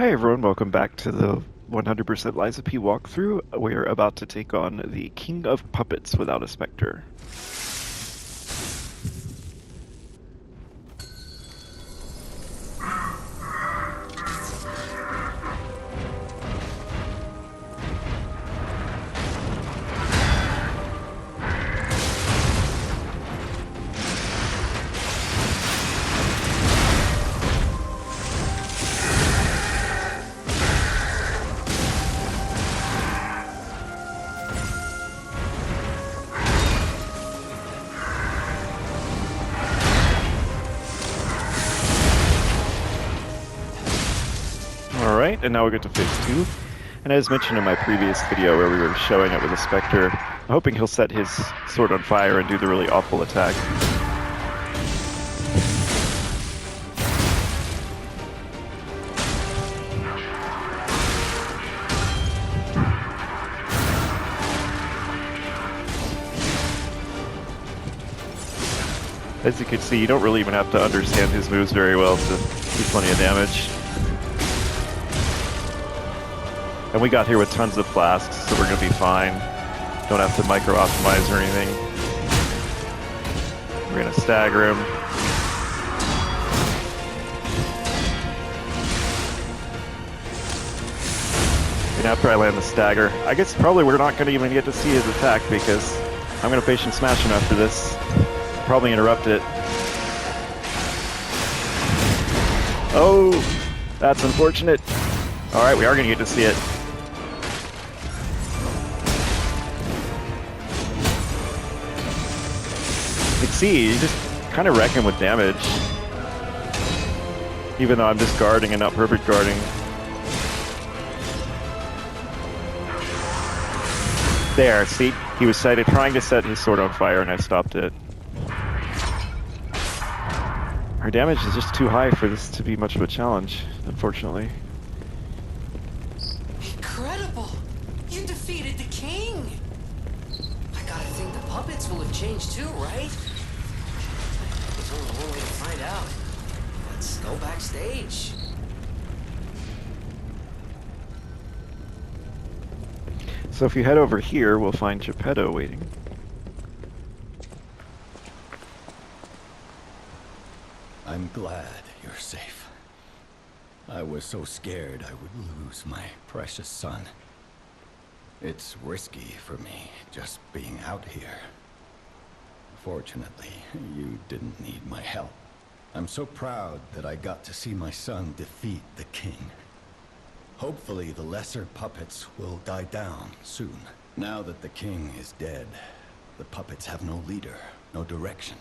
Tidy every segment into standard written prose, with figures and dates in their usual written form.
Hi everyone, welcome back to the 100% Liza P walkthrough. We're about to take on the King of Puppets without a Spectre. Alright, and now we get to phase 2. And as mentioned in my previous video where we were showing it with a Spectre, I'm hoping he'll set his sword on fire and do the really awful attack. As you can see, you don't really even have to understand his moves very well to do plenty of damage. And we got here with tons of flasks, so we're going to be fine. Don't have to micro-optimize or anything. We're going to stagger him. And after I land the stagger, I guess probably we're not going to even get to see his attack because I'm going to patient smash him after this. Probably interrupt it. Oh, that's unfortunate. Alright, we are going to get to see it. You can see, you just kind of wreck him with damage. Even though I'm just guarding and not perfect guarding. There, see? He was trying to set his sword on fire and I stopped it. Our damage is just too high for this to be much of a challenge, unfortunately. Incredible! You defeated the king! I gotta think the puppets will have changed too, right? There's only one way to find out. Let's go backstage. So if you head over here, we'll find Geppetto waiting. I'm glad you're safe. I was so scared I would lose my precious son. It's risky for me, just being out here. Fortunately, you didn't need my help. I'm so proud that I got to see my son defeat the king. Hopefully the lesser puppets will die down soon. Now that the king is dead, the puppets have no leader, no direction.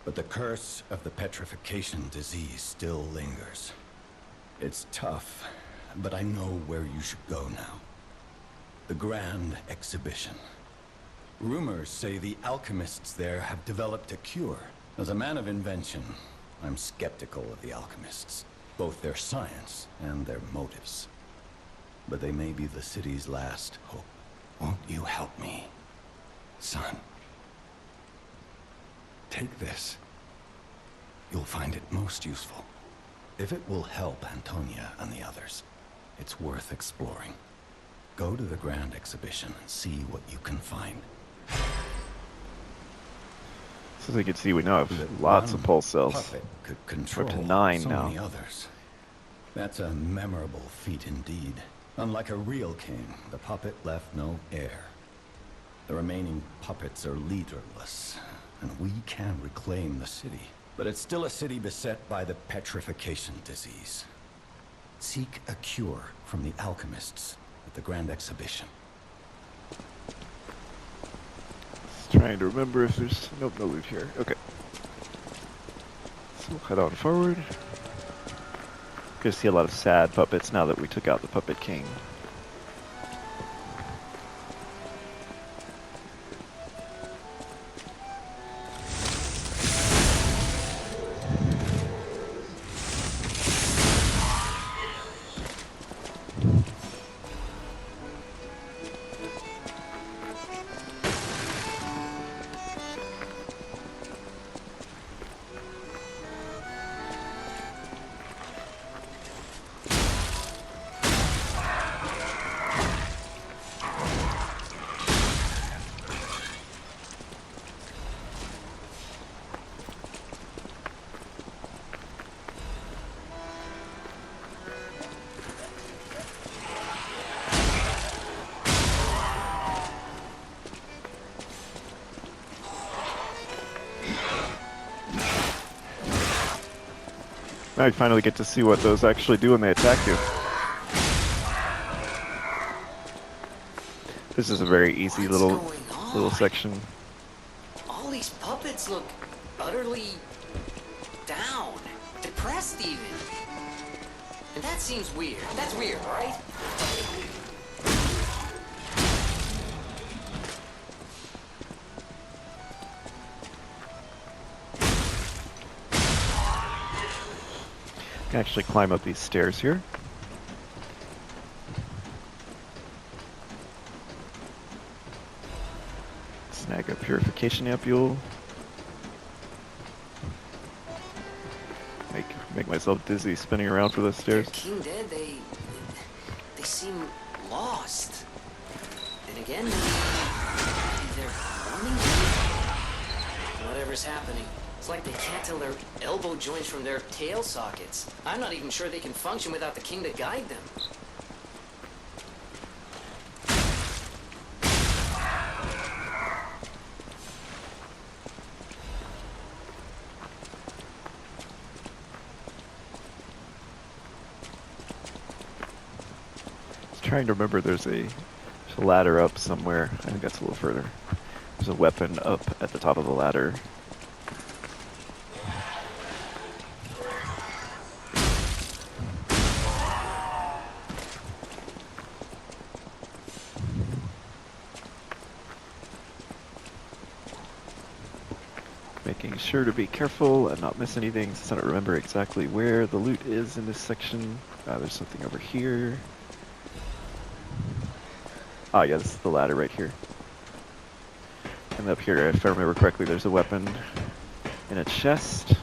But the curse of the petrification disease still lingers. It's tough, but I know where you should go now. The Grand Exhibition. Rumors say the alchemists there have developed a cure. As a man of invention, I'm skeptical of the alchemists, both their science and their motives. But they may be the city's last hope. Won't you help me, son? Take this. You'll find it most useful. If it will help Antonia and the others, it's worth exploring. Go to the Grand Exhibition and see what you can find. So as you can see, we now have lots of pulse cells. Puppet could We're control up to 9 so now. many others. That's a memorable feat indeed. Unlike a real king, the puppet left no heir. The remaining puppets are leaderless, and we can reclaim the city. But it's still a city beset by the petrification disease. Seek a cure from the alchemists at the Grand Exhibition. Just trying to remember if there's... Nope, no loot here. Okay. So we'll head on forward. Gonna see a lot of sad puppets now that we took out the Puppet King. Now you finally get to see what those actually do when they attack you. This is a very easy What's little going on? little section. All these puppets look utterly down, depressed even. And that seems weird. That's weird, right? Can actually climb up these stairs here. Snag a purification ampule. Make myself dizzy spinning around for those stairs. King dead, they seem lost. And again, maybe they're mourning. Whatever's happening. It's like they can't tell their elbow joints from their tail sockets. I'm not even sure they can function without the king to guide them. Trying to remember there's a ladder up somewhere. I think that's a little further. There's a weapon up at the top of the ladder. Making sure to be careful and not miss anything since I don't remember exactly where the loot is in this section. There's something over here. Ah, yeah, this is the ladder right here. And up here, if I remember correctly, there's a weapon in a chest.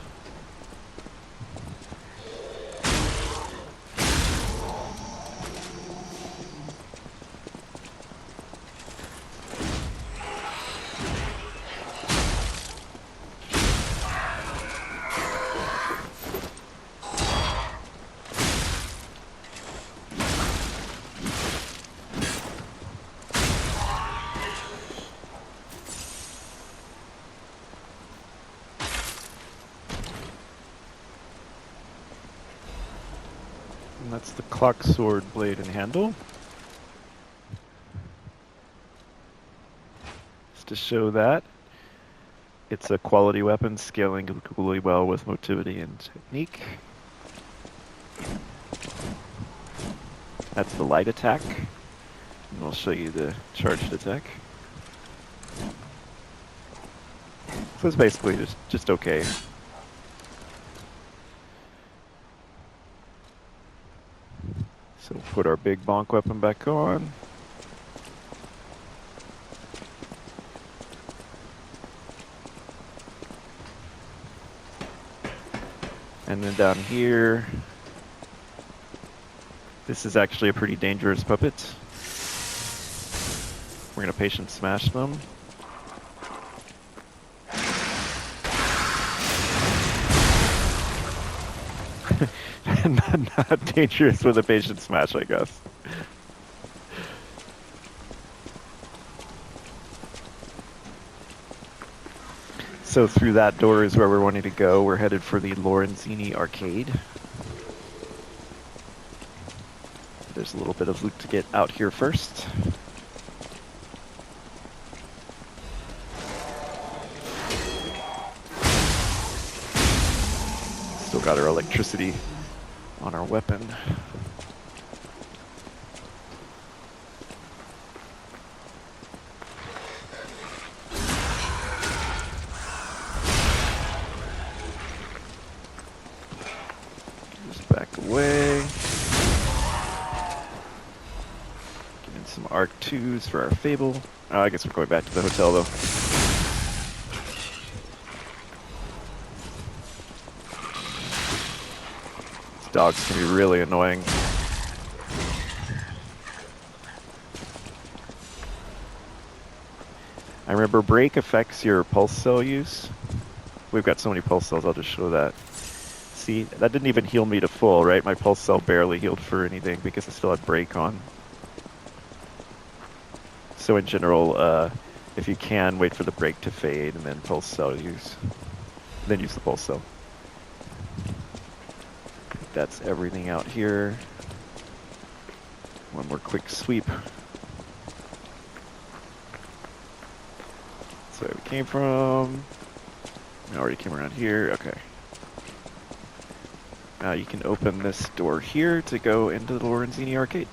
And that's the clock sword blade and handle. Just to show that it's a quality weapon scaling equally well with motivity and technique. That's the light attack. And I'll show you the charged attack. So it's basically just okay. So we'll put our big bonk weapon back on. And then down here, this is actually a pretty dangerous puppet. We're gonna patient smash them. Not dangerous with a patient smash, I guess. So through that door is where we're wanting to go. We're headed for the Lorenzini Arcade. There's a little bit of loot to get out here first. Still got our electricity on our weapon. Just back away. Getting some Arc 2s for our Fable. Oh, I guess we're going back to the hotel though. Dogs can be really annoying. I remember break affects your pulse cell use. We've got so many pulse cells, I'll just show that. See, that didn't even heal me to full, right? My pulse cell barely healed for anything because I still had break on. So in general, if you can, wait for the break to fade and then pulse cell use. Then use the pulse cell. that's everything out here. One more quick sweep. That's where we came from. We already came around here. Okay. Now you can open this door here to go into the Lorenzini arcade.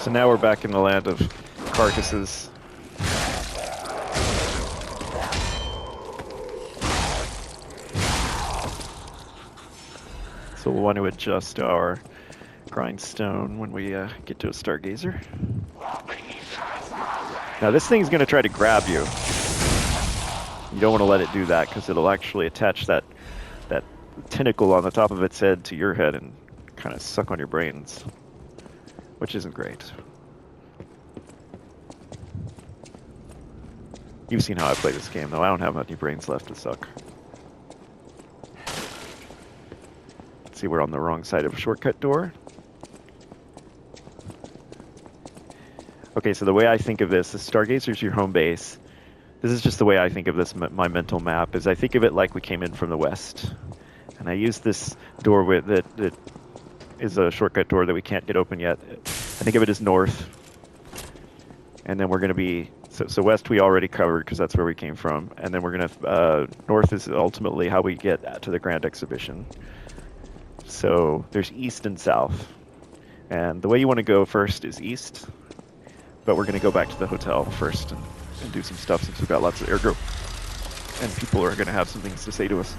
So now we're back in the land of carcasses. So we'll want to adjust our grindstone when we get to a Stargazer. Now this thing's going to try to grab you. You don't want to let it do that because it'll actually attach that tentacle on the top of its head to your head and kind of suck on your brains, which isn't great. You've seen how I play this game, though. I don't have any brains left to suck. See, we're on the wrong side of a shortcut door. Okay, so the way I think of this, the Stargazer's your home base. This is just the way I think of this, my mental map, is I think of it like we came in from the west. And I use this door that is a shortcut door that we can't get open yet. I think of it as north. And then we're going to be... So west we already covered because that's where we came from. And then we're going to... north is ultimately how we get to the Grand Exhibition. So there's east and south. And the way you want to go first is east. But we're going to go back to the hotel first and do some stuff since we've got lots of airgroup. And people are going to have some things to say to us.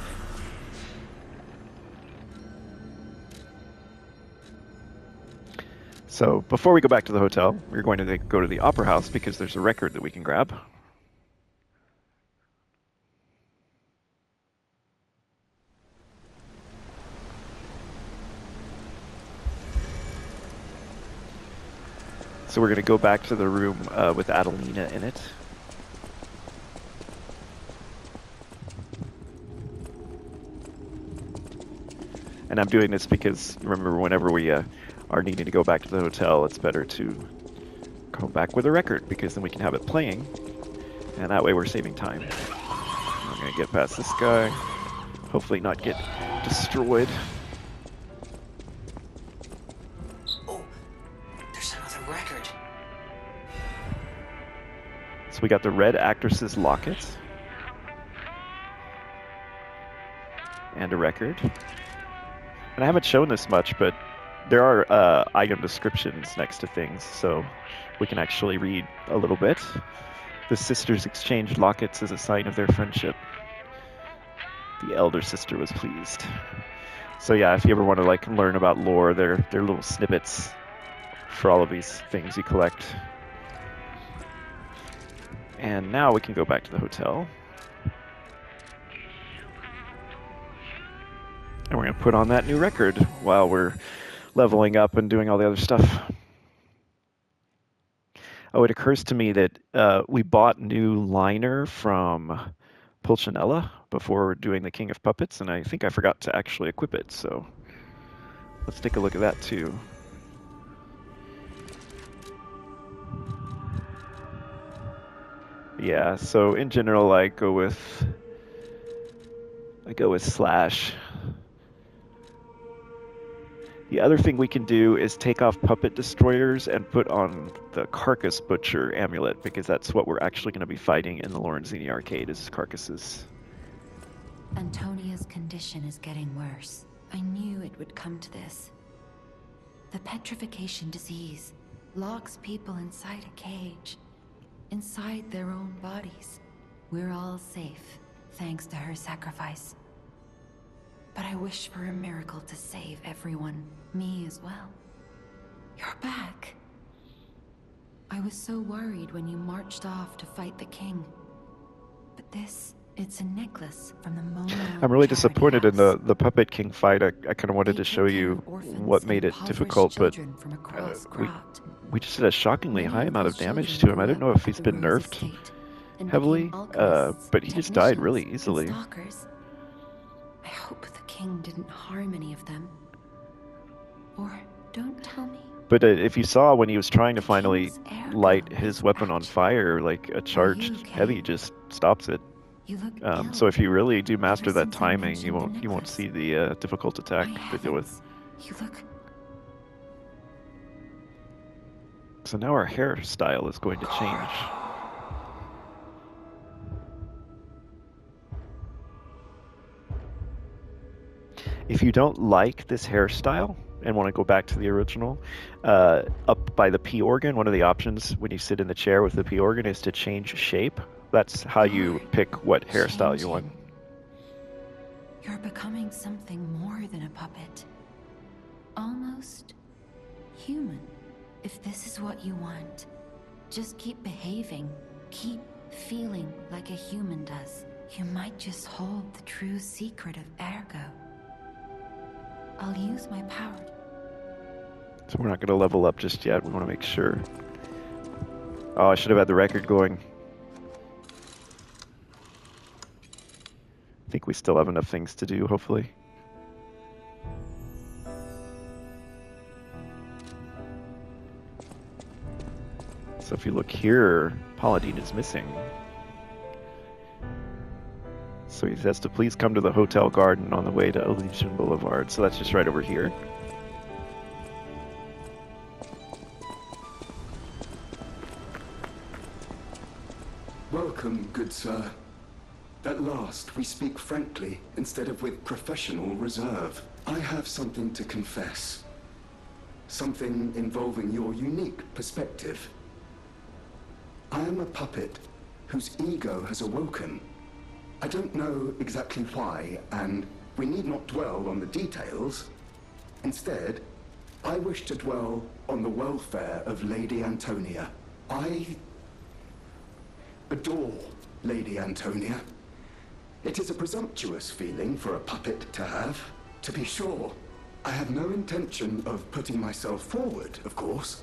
So before we go back to the hotel, we're going to go to the Opera House because there's a record that we can grab. So we're going to go back to the room with Adelina in it. And I'm doing this because, remember, whenever we are needing to go back to the hotel, it's better to go back with a record because then we can have it playing. And that way we're saving time. I'm going to get past this guy. Hopefully not get destroyed. We got the Red Actress's locket and a record. And I haven't shown this much, but there are item descriptions next to things, so we can actually read a little bit. The sisters exchanged lockets as a sign of their friendship. The elder sister was pleased. So yeah, if you ever want to like learn about lore, they're little snippets for all of these things you collect. And now we can go back to the hotel. And we're going to put on that new record while we're leveling up and doing all the other stuff. Oh, it occurs to me that we bought new liner from Pulcinella before doing the King of Puppets, and I think I forgot to actually equip it, so let's take a look at that too. Yeah, so in general I go with Slash. The other thing we can do is take off Puppet Destroyers and put on the Carcass Butcher amulet, because that's what we're actually going to be fighting in the Lorenzini arcade, is carcasses. Antonia's condition is getting worse. I knew it would come to this. The petrification disease locks people inside a cage. Inside their own bodies. We're all safe, thanks to her sacrifice. But I wish for a miracle to save everyone, me as well. You're back. I was so worried when you marched off to fight the king. But this, it's a necklace from the Mona. I'm really disappointed in the Puppet King fight. I kind of wanted to show you what made it difficult, but we just did a shockingly high amount of damage to him. I don't know if he's been nerfed and heavily, became alchemists, but he just died technicians, really and easily. stalkers. I hope the king didn't harm any of them. Or don't tell me. But if you saw when he was trying to finally King's ergo light his is weapon on actually fire, like a charged you, heavy Kay? just stops it. You look So ill. if you really do master Ever that since I timing, mentioned you the won't necklace. see the difficult attack My to deal with. heavens, you look... So now our hairstyle is going to change. If you don't like this hairstyle and want to go back to the original, up by the P organ, one of the options when you sit in the chair with the P organ is to change shape. That's how you pick what hairstyle you want. You're becoming something more than a puppet. Almost human. If this is what you want, just keep behaving. Keep feeling like a human does. You might just hold the true secret of Ergo. I'll use my power. So we're not going to level up just yet. We want to make sure. Oh, I should have had the record going. I think we still have enough things to do, hopefully. So if you look here, Paladin is missing. So he says to please come to the Hotel Garden on the way to Elysian Boulevard. So that's just right over here. Welcome, good sir. At last, we speak frankly instead of with professional reserve. I have something to confess. Something involving your unique perspective. I am a puppet whose ego has awoken. I don't know exactly why, and we need not dwell on the details. Instead, I wish to dwell on the welfare of Lady Antonia. I adore Lady Antonia. It is a presumptuous feeling for a puppet to have. To be sure, I have no intention of putting myself forward, of course.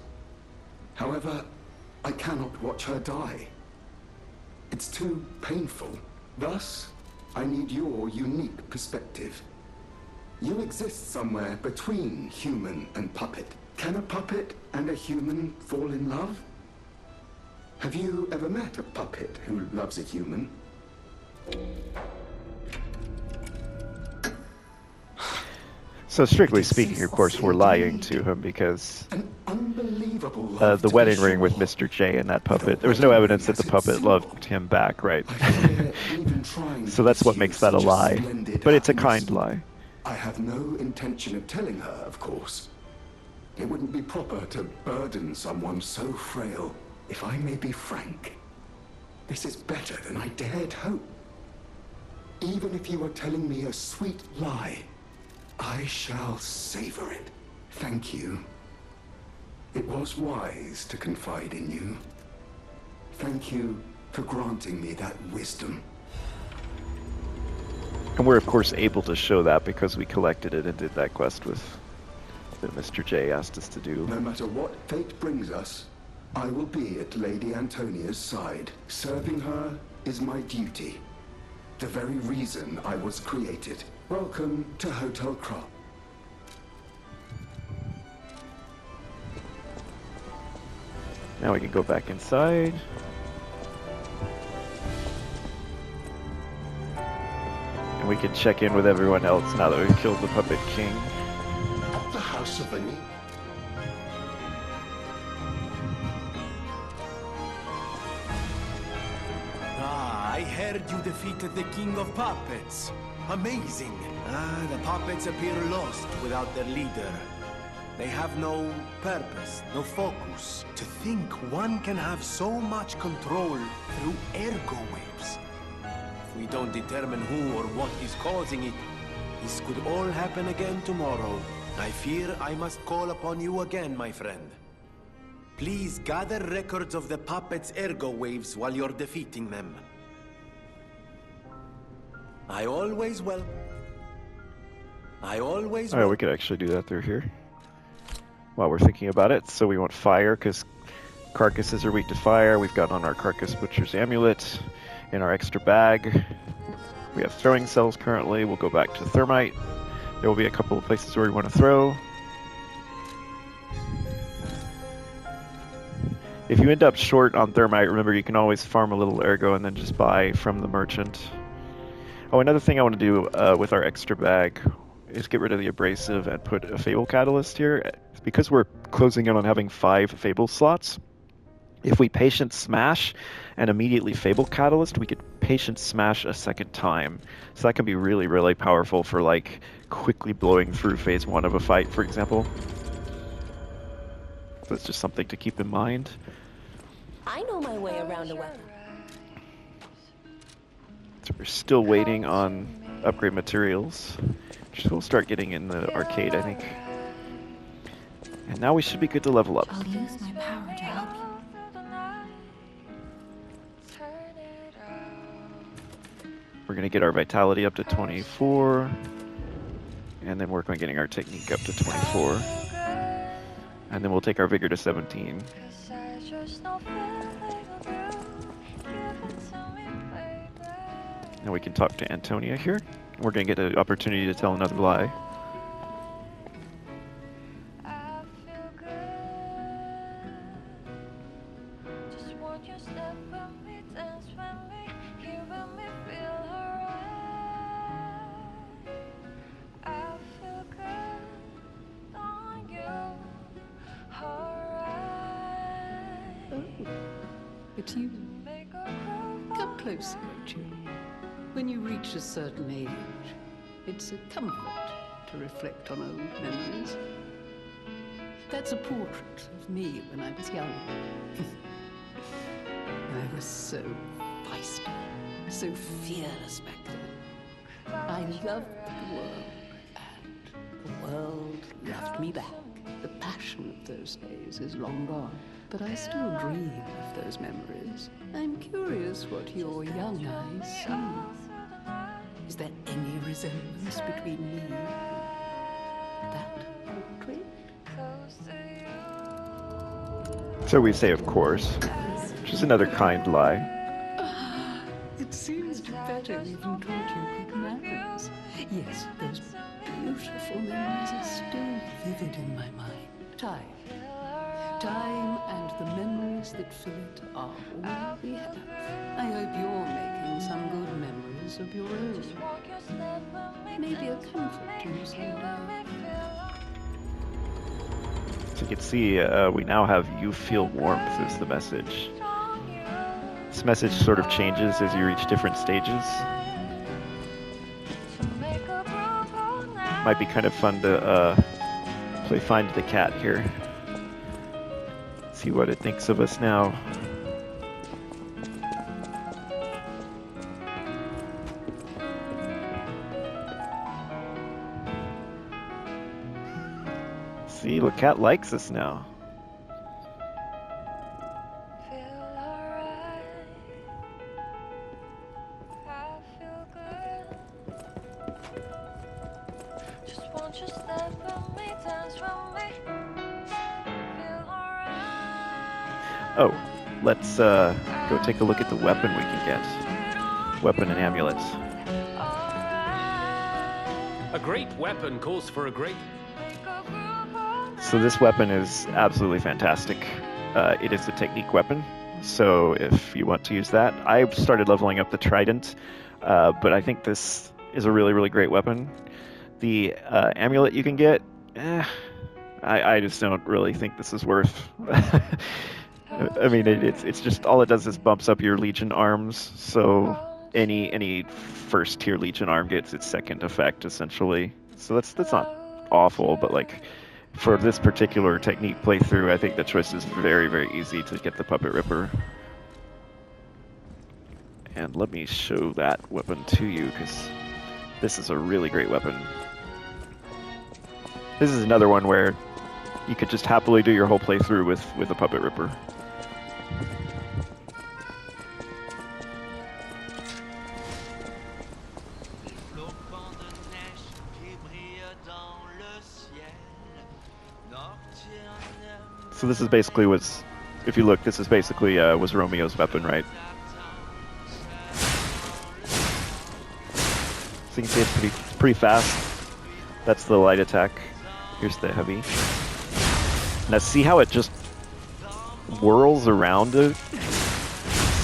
However, I cannot watch her die. It's too painful. Thus, I need your unique perspective. You exist somewhere between human and puppet. Can a puppet and a human fall in love? Have you ever met a puppet who loves a human? So strictly speaking, of course, we're lying to him because An unbelievable love, the to be wedding ring with sure. Mr. J and that puppet, there was no evidence that the puppet loved him back, right? I fear even trying So to that's what pursue makes that a such lie. splendid But it's a happiness. kind lie. I have no intention of telling her, of course. It wouldn't be proper to burden someone so frail. If I may be frank, this is better than I dared hope. Even if you are telling me a sweet lie, I shall savor it. Thank you. It was wise to confide in you. Thank you for granting me that wisdom. And we're, of course, able to show that because we collected it and did that quest with that Mr. J asked us to do. No matter what fate brings us, I will be at Lady Antonia's side. Serving her is my duty. The very reason I was created. Welcome to Hotel Crop. Now we can go back inside. And we can check in with everyone else now that we've killed the Puppet King. The House of Any. Ah, I heard you defeated the King of Puppets. Amazing. Ah, the puppets appear lost without their leader. They have no purpose, no focus. To think one can have so much control through ergo waves. If we don't determine who or what is causing it, this could all happen again tomorrow. I fear I must call upon you again, my friend. Please gather records of the puppets' ergo waves while you're defeating them. I always will. Oh, we could actually do that through here. While we're thinking about it. So we want fire, because carcasses are weak to fire. We've got on our Carcass Butcher's Amulet. In our extra bag, we have throwing cells currently. We'll go back to Thermite. There will be a couple of places where we want to throw. If you end up short on Thermite, remember you can always farm a little Ergo and then just buy from the merchant. Oh, another thing I want to do with our extra bag is get rid of the Abrasive and put a Fable Catalyst here. Because we're closing in on having 5 Fable slots, if we Patient Smash and immediately Fable Catalyst, we could Patient Smash a second time. So that can be really, really powerful for like quickly blowing through phase 1 of a fight, for example. So it's just something to keep in mind. I know my way around a weapon. So we're still waiting on upgrade materials, which we'll start getting in the arcade, I think. And now we should be good to level up. I'll use my power to help you. We're going to get our vitality up to 24, and then work on getting our technique up to 24. And then we'll take our vigor to 17. Now we can talk to Antonia here. We're going to get an opportunity to tell another lie. It's you. Come closer, won't you? When you reach a certain age, it's a comfort to reflect on old memories. That's a portrait of me when I was young. I was so feisty, so fearless back then. I loved the world, and the world loved me back. The passion of those days is long gone, but I still dream of those memories. I'm curious what your young eyes see. Is there any resemblance between me and that portrait? So we say, of course, which is another kind lie. It seems to better even taught you good manners. Yes, those beautiful memories are still vivid in my mind. Time and the memories that fill it are all we have. I hope you're making some good memories of your own. Maybe a comfort to you someday. So you can see we now have "You Feel Warmth" is the message. This message sort of changes as you reach different stages. Might be kind of fun to play Find the Cat here. See what it thinks of us now. See, the cat likes us now. Oh, let's go take a look at the weapon we can get. Weapon and amulets. A great weapon calls for a great... So this weapon is absolutely fantastic. It is a technique weapon, so if you want to use that. I started leveling up the Trident, but I think this is a really, really great weapon. The amulet you can get, I just don't really think this is worth... I mean, it's just, all it does is bumps up your Legion arms, so any first tier Legion arm gets its second effect, essentially. So that's not awful, but like, for this particular technique playthrough, I think the choice is very, very easy to get the Puppet Ripper. And let me show that weapon to you, because this is a really great weapon. This is another one where you could just happily do your whole playthrough with a Puppet Ripper. So this is basically what's if you look, this is basically was Romeo's weapon, right? So you can see it's pretty fast. That's the light attack. Here's the heavy. Now see how it just whirls around it?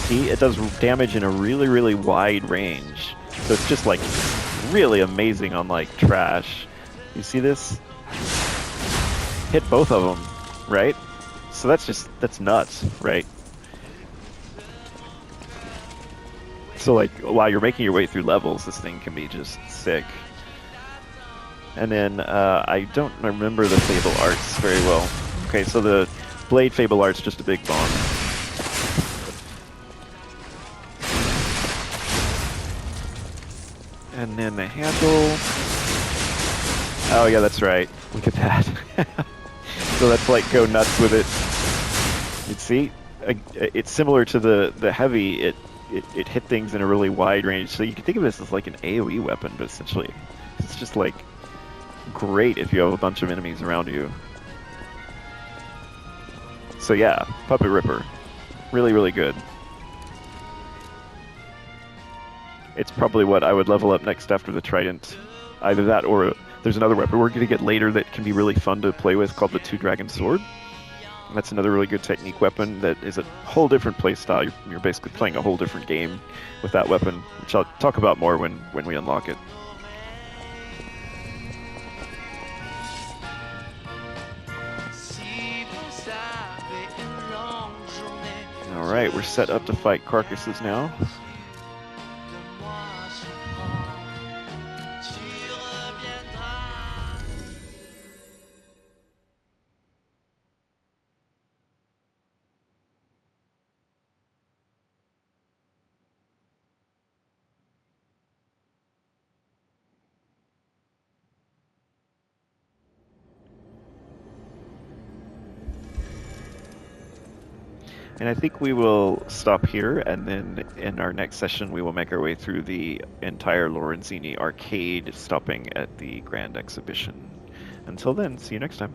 See, it does damage in a really, really wide range. So it's just like really amazing on like trash. You see this? Hit both of them, right? So that's nuts, right? So like while you're making your way through levels, this thing can be just sick. And then I don't remember the Fable Arts very well. Okay, so the Blade Fable Arts just a big bomb. And then the handle. Oh yeah, that's right. Look at that. So that's like go nuts with it. You see, it's similar to the heavy. It hit things in a really wide range. So you can think of this as like an AoE weapon, but essentially, it's just like great if you have a bunch of enemies around you. So yeah, Puppet Ripper, really, really good. It's probably what I would level up next after the Trident. Either that or there's another weapon we're going to get later that can be really fun to play with called the Two Dragon Sword. That's another really good technique weapon that is a whole different playstyle. You're basically playing a whole different game with that weapon, which I'll talk about more when we unlock it. Alright, we're set up to fight carcasses now. And I think we will stop here, and then in our next session we will make our way through the entire Lorenzini arcade, stopping at the Grand Exhibition. Until then, see you next time.